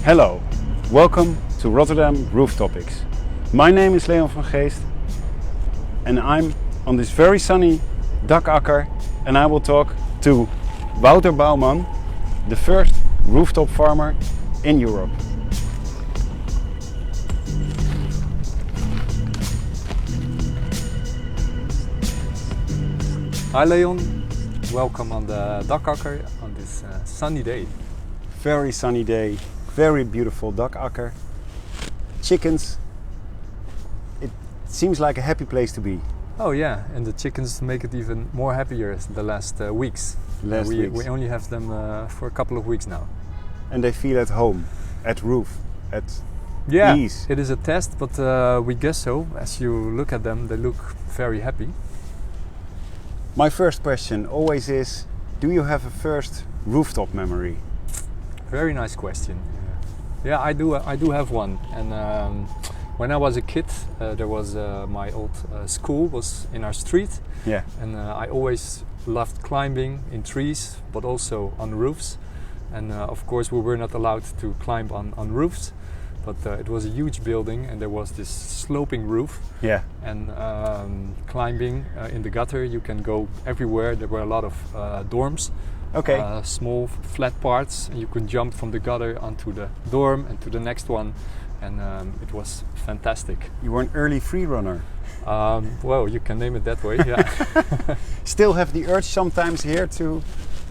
Hello, welcome to Rotterdam Roof Topics. My name is Leon van Geest and I'm on this very sunny Dakakker and I will talk to Wouter Bouwman, the first rooftop farmer in Europe. Hi Leon, welcome on the Dakakker on this sunny day. Very sunny day, very beautiful Dakakker. Chickens, it seems like a happy place to be. Oh yeah, and the chickens make it even more happier the last weeks. We only have them for a couple of weeks now. And they feel at home, at roof, at ease. It is a test, but we guess so. As you look at them, they look very happy. My first question always is, do you have a first rooftop memory? Very nice question. Yeah, I do have one. And when I was a kid, there was my old school was in our street. Yeah. And I always loved climbing in trees, but also on roofs. And of course, we were not allowed to climb on roofs. But it was a huge building and there was this sloping roof. Yeah. And climbing in the gutter, you can go everywhere. There were a lot of dorms. Okay. Small flat parts, and you can jump from the gutter onto the dorm and to the next one. And it was fantastic. You were an early free runner. Well, you can name it that way, yeah. Still have the urge sometimes here to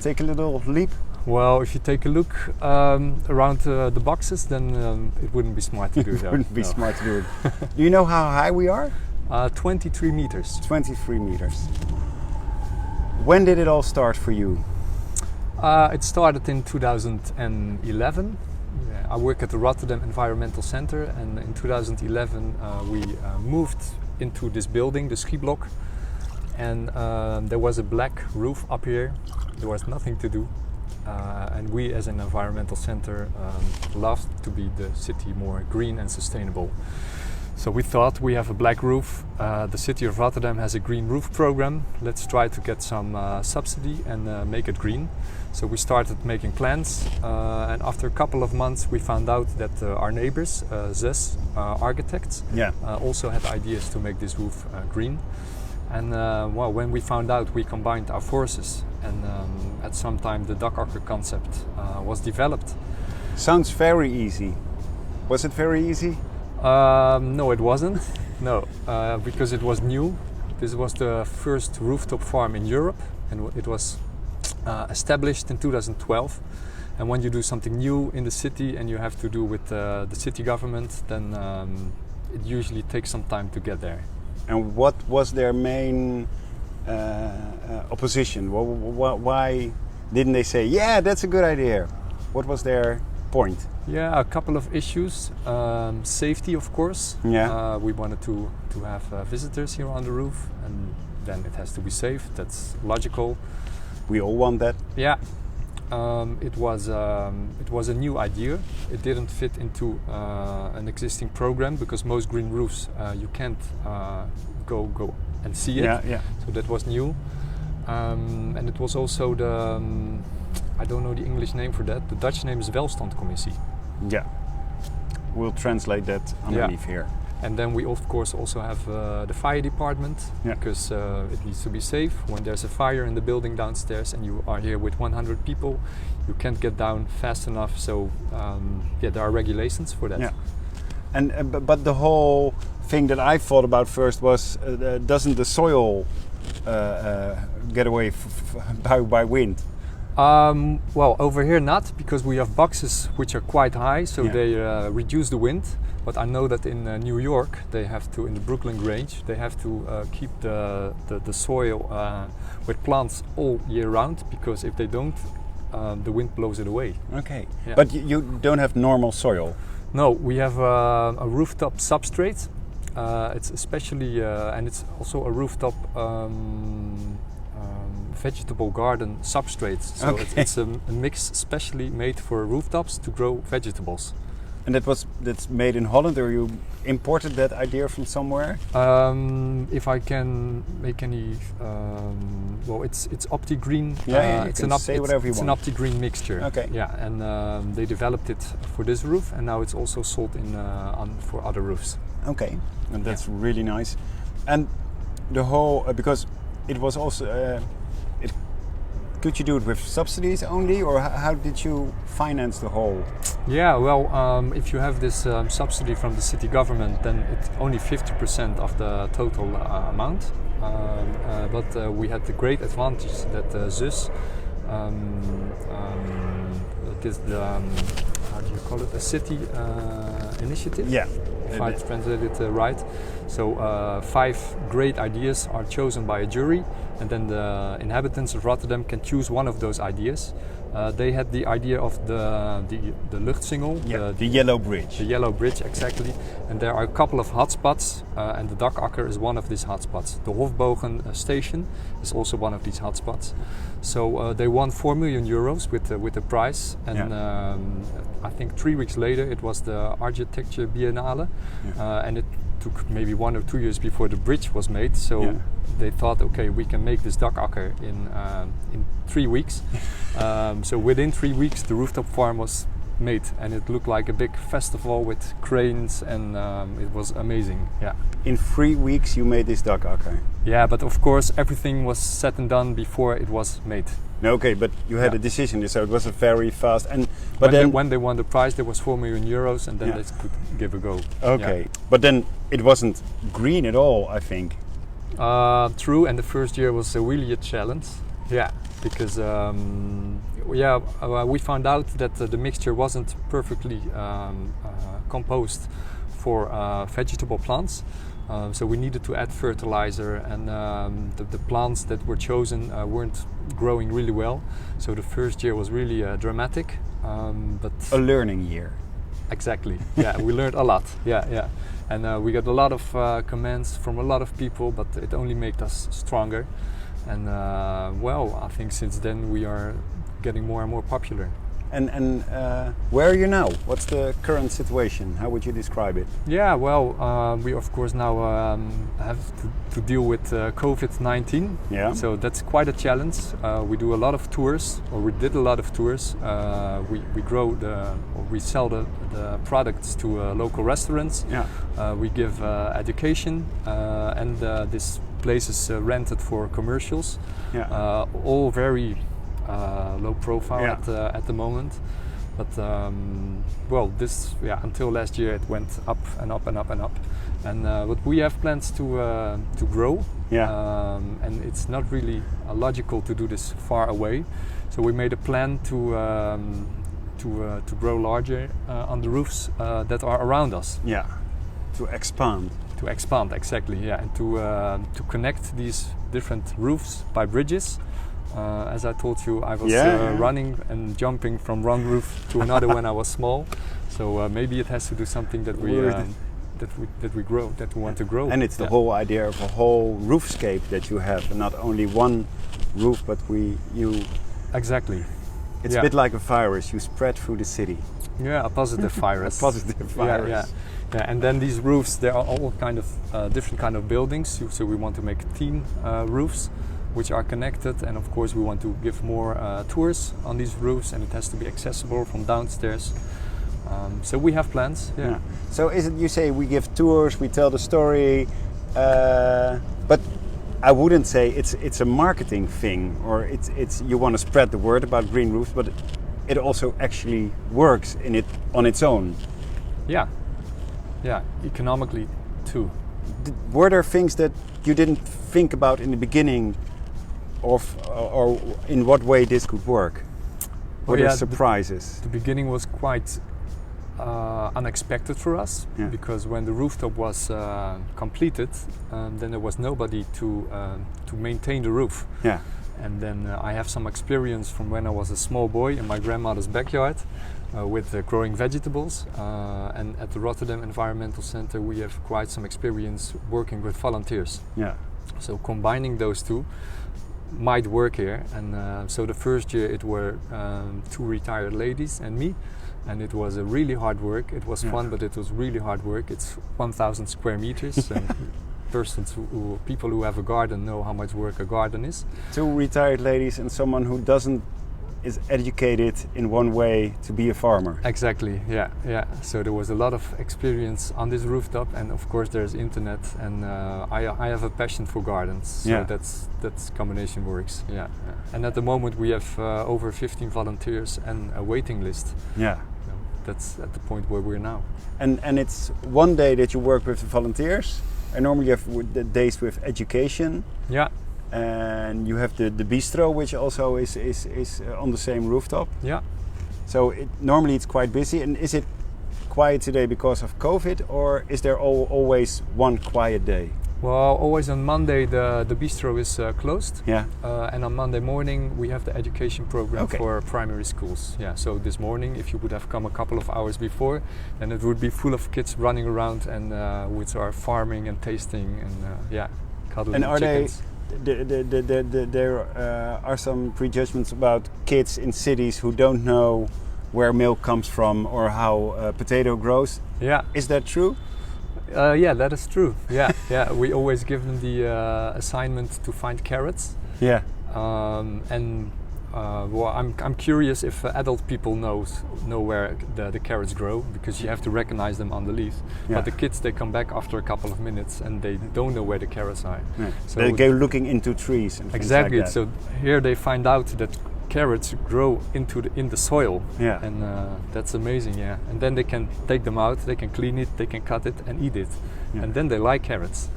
take a little leap? Well, if you take a look around the boxes, then it wouldn't be smart to do that. It wouldn't be smart to do it. Do you know how high we are? 23 meters. 23 meters. When did it all start for you? It started in 2011. I work at the Rotterdam Environmental Center, and in 2011 we moved into this building, the Schieblock, and there was a black roof up here. There was nothing to do. And we as an environmental center love to be the city more green and sustainable. So we thought, we have a black roof, the city of Rotterdam has a green roof program, let's try to get some subsidy and make it green. So we started making plans, and after a couple of months we found out that our neighbors, ZES architects, also had ideas to make this roof green. And well, when we found out, we combined our forces, and at some time the Dakakker concept was developed. Sounds very easy. Was it very easy? No, it wasn't. No, because it was new. This was the first rooftop farm in Europe, and it was established in 2012. And when you do something new in the city and you have to do with the city government, then it usually takes some time to get there. And what was their main opposition? Why didn't they say, yeah, that's a good idea? What was their point? Yeah, a couple of issues. Safety, of course. Yeah. We wanted to have visitors here on the roof, and then it has to be safe. That's logical. We all want that. Yeah. It was a new idea. It didn't fit into an existing program because most green roofs you can't go and see it. Yeah. So that was new, and it was also the I don't know the English name for that. The Dutch name is Welstandcommissie. Yeah. We'll translate that underneath here. And then we of course also have the fire department, because it needs to be safe. When there's a fire in the building downstairs and you are here with 100 people, you can't get down fast enough. So there are regulations for that. Yeah. And but the whole thing that I thought about first was, doesn't the soil get away by wind? Well, over here not, because we have boxes which are quite high, so they reduce the wind. But I know that in New York, they have to, in the Brooklyn Grange, they have to keep the soil with plants all year round, because if they don't, the wind blows it away. Okay. Yeah. But you don't have normal soil? No, we have a rooftop substrate. It's especially, and it's also a rooftop vegetable garden substrate. So it's a mix specially made for rooftops to grow vegetables. And that's made in Holland, or you imported that idea from somewhere? If I can make any, well, it's OptiGreen. Yeah, you it's can say whatever you want. It's an OptiGreen mixture. Okay. Yeah, and they developed it for this roof, and now it's also sold for other roofs. Okay, and that's really nice. And the whole because it was also. Could you do it with subsidies only, or how did you finance the whole? Yeah, well, if you have this subsidy from the city government, then it's only 50% of the total amount. But we had the great advantage that ZUS is the how do you call it? A city initiative. Yeah. If I translate it right. So 5 great ideas are chosen by a jury, and then the inhabitants of Rotterdam can choose one of those ideas. They had the idea of the Luchtsingel, the yellow bridge. The yellow bridge, exactly. And there are a couple of hotspots, and the Dakakker is one of these hotspots. The Hofbogen station is also one of these hotspots. So they won 4 million euros with the prize, and I think 3 weeks later it was the Architecture Biennale, and it took maybe 1 or 2 years before the bridge was made. So they thought, okay, we can make this Dakakker in 3 weeks. So within 3 weeks, the rooftop farm was made, and it looked like a big festival with cranes, and it was amazing. Yeah. In 3 weeks, you made this Dakakker. Yeah, but of course, everything was said and done before it was made. No, okay, but you had a decision, so it was a very fast. When they won the prize, there was 4 million euros, and then they could give a go. Okay, but then it wasn't green at all, I think. True, and the first year was really a challenge. Yeah, because we found out that the mixture wasn't perfectly composed for vegetable plants. So we needed to add fertilizer, and the plants that were chosen weren't growing really well. So the first year was really dramatic. But a learning year. Exactly. Yeah, we learned a lot. Yeah. And we got a lot of comments from a lot of people, but it only made us stronger. And I think since then we are getting more and more popular. And where are you now? What's the current situation? How would you describe it? Yeah, we of course now have to deal with COVID-19. Yeah. So that's quite a challenge. We do a lot of tours, or we did a lot of tours. We sell the products to local restaurants. Yeah. We give education, and this place is rented for commercials. Yeah. All very low profile at the moment, but until last year it went up and up and up and up, and but we have plans to grow. Yeah. And it's not really logical to do this far away, so we made a plan to grow larger on the roofs that are around us. Yeah. To expand. To expand, exactly. Yeah, and to connect these different roofs by bridges. As I told you, I was running and jumping from one roof to another when I was small. So maybe it has to do something that we want to grow. And it's the whole idea of a whole roofscape that you have, and not only one roof, but you. Exactly. It's a bit like a virus. You spread through the city. Yeah, a positive virus. A positive virus. Yeah, and then these roofs, there are all kind of different kind of buildings. So we want to make tin roofs, which are connected, and of course we want to give more tours on these roofs, and it has to be accessible from downstairs. So we have plans. Yeah. So is it, you say we give tours, we tell the story, but I wouldn't say it's a marketing thing, or it's you want to spread the word about green roofs, but it also actually works on its own. Yeah, economically too. Were there things that you didn't think about in the beginning, or in what way this could work? Were there surprises? The beginning was quite unexpected for us, because when the rooftop was completed, then there was nobody to maintain the roof. Yeah. And then I have some experience from when I was a small boy in my grandmother's backyard with growing vegetables. And at the Rotterdam Environmental Center we have quite some experience working with volunteers. Yeah. So combining those two might work here. And so the first year it were 2 retired ladies and me. and it was a really hard work. It was fun, but it was really hard work. It's 1,000 square meters. And people who have a garden know how much work a garden is. 2 retired ladies and someone who is educated in one way to be a farmer. Exactly, yeah. So there was a lot of experience on this rooftop, and of course there's internet, and I have a passion for gardens, so that's combination works. Yeah. And at the moment we have over 15 volunteers and a waiting list. Yeah. So that's at the point where we're now. And it's one day that you work with the volunteers, and normally you have the days with education. Yeah. And you have the bistro, which also is on the same rooftop. Yeah. So normally it's quite busy. And is it quiet today because of COVID, or is there always one quiet day? Well, always on Monday the bistro is closed. Yeah. And on Monday morning we have the education program for primary schools. Yeah. So this morning, if you would have come a couple of hours before, then it would be full of kids running around and which are farming and tasting and cuddling chickens. There are some prejudgments about kids in cities who don't know where milk comes from or how a potato grows. Yeah. Is that true? Yeah, that is true. Yeah, yeah. We always give them the assignment to find carrots. Yeah. Well, I'm curious if adult people know where the carrots grow, because you have to recognize them on the leaf. Yeah. But the kids, they come back after a couple of minutes and they don't know where the carrots are. Yeah. So they go looking into trees and exactly. things like that. So here they find out that carrots grow in the soil. Yeah. And that's amazing. Yeah. And then they can take them out, they can clean it, they can cut it and eat it. Yeah. And then they like carrots.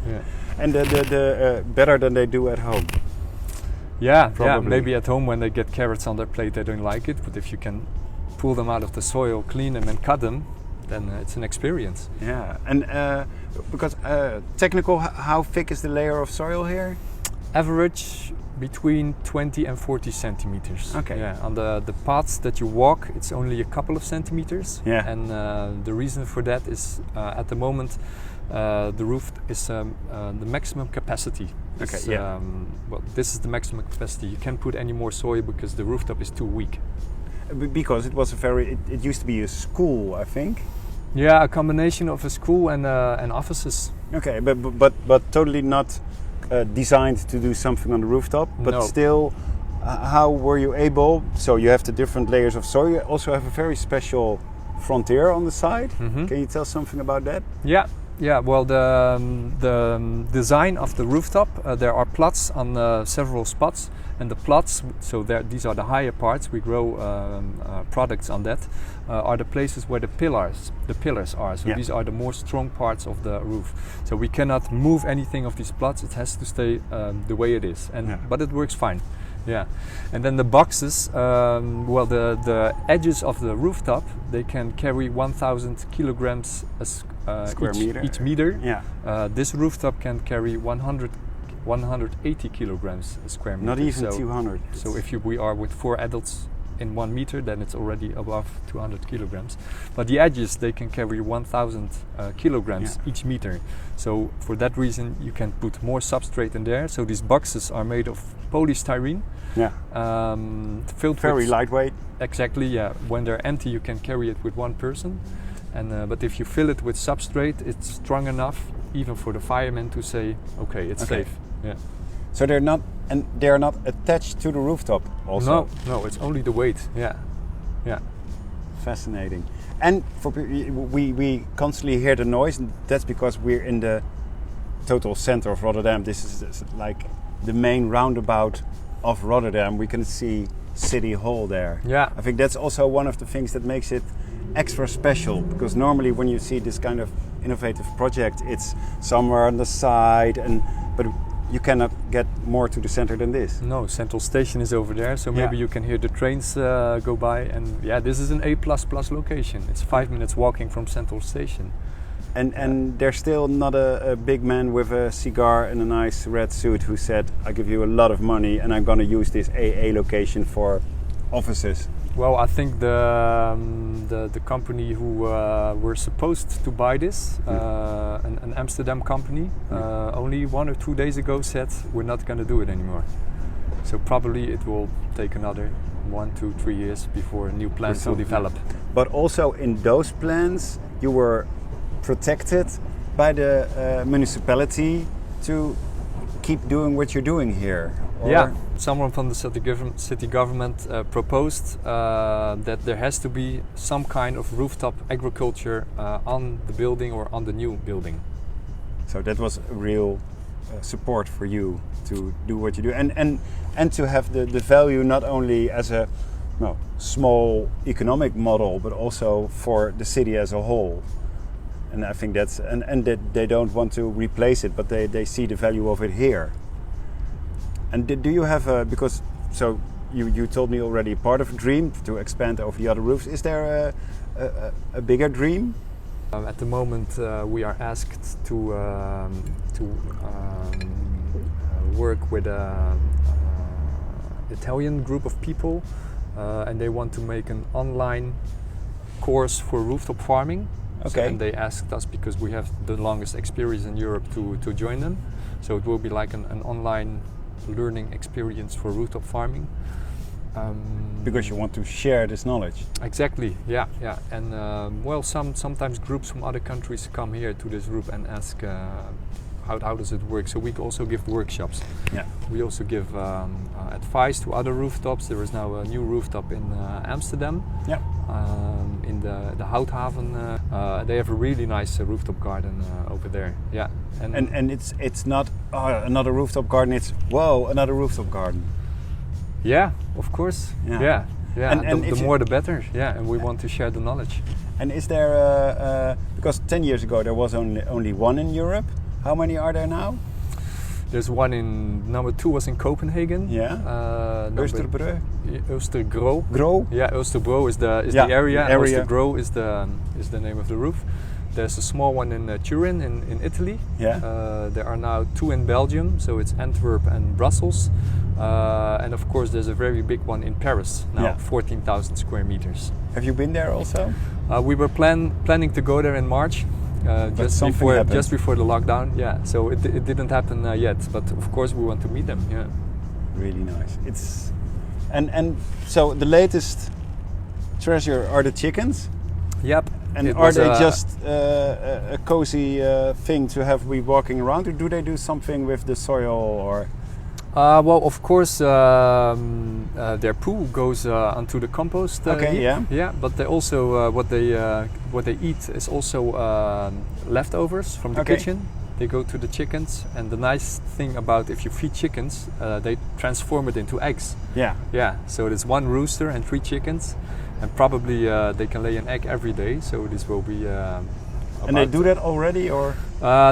Yeah. And the better than they do at home. Yeah, probably. Yeah, maybe at home when they get carrots on their plate they don't like it, but if you can pull them out of the soil, clean them and cut them, then it's an experience. Yeah, and because technical, how thick is the layer of soil here? Average between 20 and 40 centimeters. Okay. Yeah, on the paths that you walk, it's only a couple of centimeters. Yeah. And the reason for that is at the moment the roof is the maximum capacity. Okay. Is, yeah. Well, this is the maximum capacity. You can't put any more soil because the rooftop is too weak. Because it was it used to be a school, I think. Yeah, a combination of a school and offices. Okay, but totally not designed to do something on the rooftop. But no. Still, how were you able? So you have the different layers of soil. You also have a very special frontier on the side. Mm-hmm. Can you tell something about that? Yeah. Yeah, well, the design of the rooftop, there are plots on several spots, and the plots, so these are the higher parts, we grow products on that, are the places where the pillars are. So these are the more strong parts of the roof. So we cannot move anything of these plots, it has to stay the way it is, but it works fine. Yeah, and then the boxes, well, the edges of the rooftop, they can carry 1,000 kilograms each meter. Yeah. This rooftop can carry 180 kilograms a square meter. Not even so 200. So if we are with 4 adults in 1 meter, then it's already above 200 kilograms. But the edges, they can carry 1,000 kilograms each meter. So for that reason, you can put more substrate in there. So these boxes are made of polystyrene. Yeah. Filled very with lightweight. Exactly. Yeah. When they're empty, you can carry it with one person. And but if you fill it with substrate, it's strong enough even for the firemen to say, okay, it's safe. Yeah. So they're not attached to the rooftop also? No, it's only the weight. Yeah. Yeah. Fascinating. And we constantly hear the noise, and that's because we're in the total center of Rotterdam. This is like the main roundabout of Rotterdam. We can see City Hall there. Yeah. I think that's also one of the things that makes it extra special, because normally when you see this kind of innovative project, it's somewhere on the side, but you cannot get more to the center than this. No, Central Station is over there, so maybe you can hear the trains go by. And this is an A++ location. It's 5 minutes walking from Central Station. And there's still not a big man with a cigar and a nice red suit who said, I give you a lot of money and I'm going to use this AA location for offices. Well, I think the company who were supposed to buy this, an Amsterdam company, only 1 or 2 days ago said we're not going to do it anymore. So probably it will take another 1, 2, 3 years before new plans will develop. But also in those plans, you were protected by the municipality to keep doing what you're doing here. Yeah, someone from the city government proposed that there has to be some kind of rooftop agriculture on the building or on the new building. So that was a real support for you to do what you do, and to have the value not only as a small economic model, but also for the city as a whole. And I think that's and that they don't want to replace it, but they see the value of it here. And do you have because so you told me already part of a dream to expand over the other roofs. Is there a bigger dream? At the moment, we are asked to work with an Italian group of people, and they want to make an online course for rooftop farming. Okay. And they asked us because we have the longest experience in Europe to join them. So it will be like an online learning experience for rooftop farming. Because you want to share this knowledge. Exactly, yeah. And sometimes groups from other countries come here to this group and ask how does it work. So we also give workshops. Yeah. We also give advice to other rooftops. There is now a new rooftop in Amsterdam. Yeah. In the Houthaven. They have a really nice rooftop garden over there. Yeah. And it's not another rooftop garden. It's another rooftop garden. Yeah, of course. Yeah. And the more the better. Yeah, and we want to share the knowledge. And is there because 10 years ago there was only one in Europe? How many are there now? There's one number 2 was in Copenhagen. Yeah. Oosterbrug. Oostergro. Gro. Yeah, Oosterbro is the area. Oostergro is the name of the roof. There's a small one in Turin in Italy. Yeah. There are now 2 in Belgium, so it's Antwerp and Brussels. And of course there's a very big one in Paris now, 14,000 square meters. Have you been there also? We were planning to go there in March. Just before the lockdown, so it didn't happen yet, but of course we want to meet them. Really nice. It's and so the latest treasure are the chickens. Yep. And are they just a cozy thing to have we walking around, or do they do something with the soil or? Well, of course, their poo goes onto the compost. Yeah. But they also what they eat is also leftovers from the kitchen. They go to the chickens, and the nice thing about if you feed chickens, they transform it into eggs. Yeah. Yeah. So there's 1 rooster and 3 chickens, and probably they can lay an egg every day. So this will be. And they do that already, or?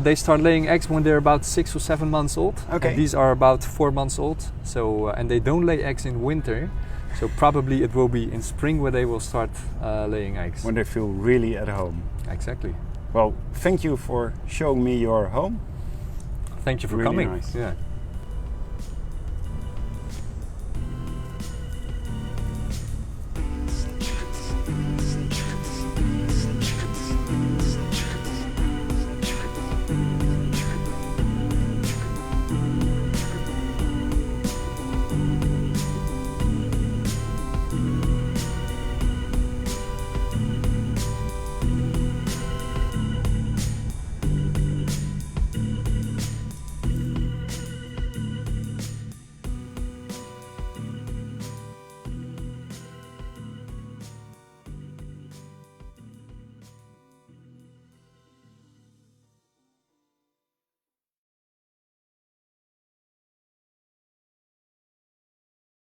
They start laying eggs when they're about 6 or 7 months old. Okay. And these are about 4 months old. So and they don't lay eggs in winter. So probably it will be in spring where they will start laying eggs. When they feel really at home. Exactly. Well, thank you for showing me your home. Thank you for really coming. Nice. Yeah.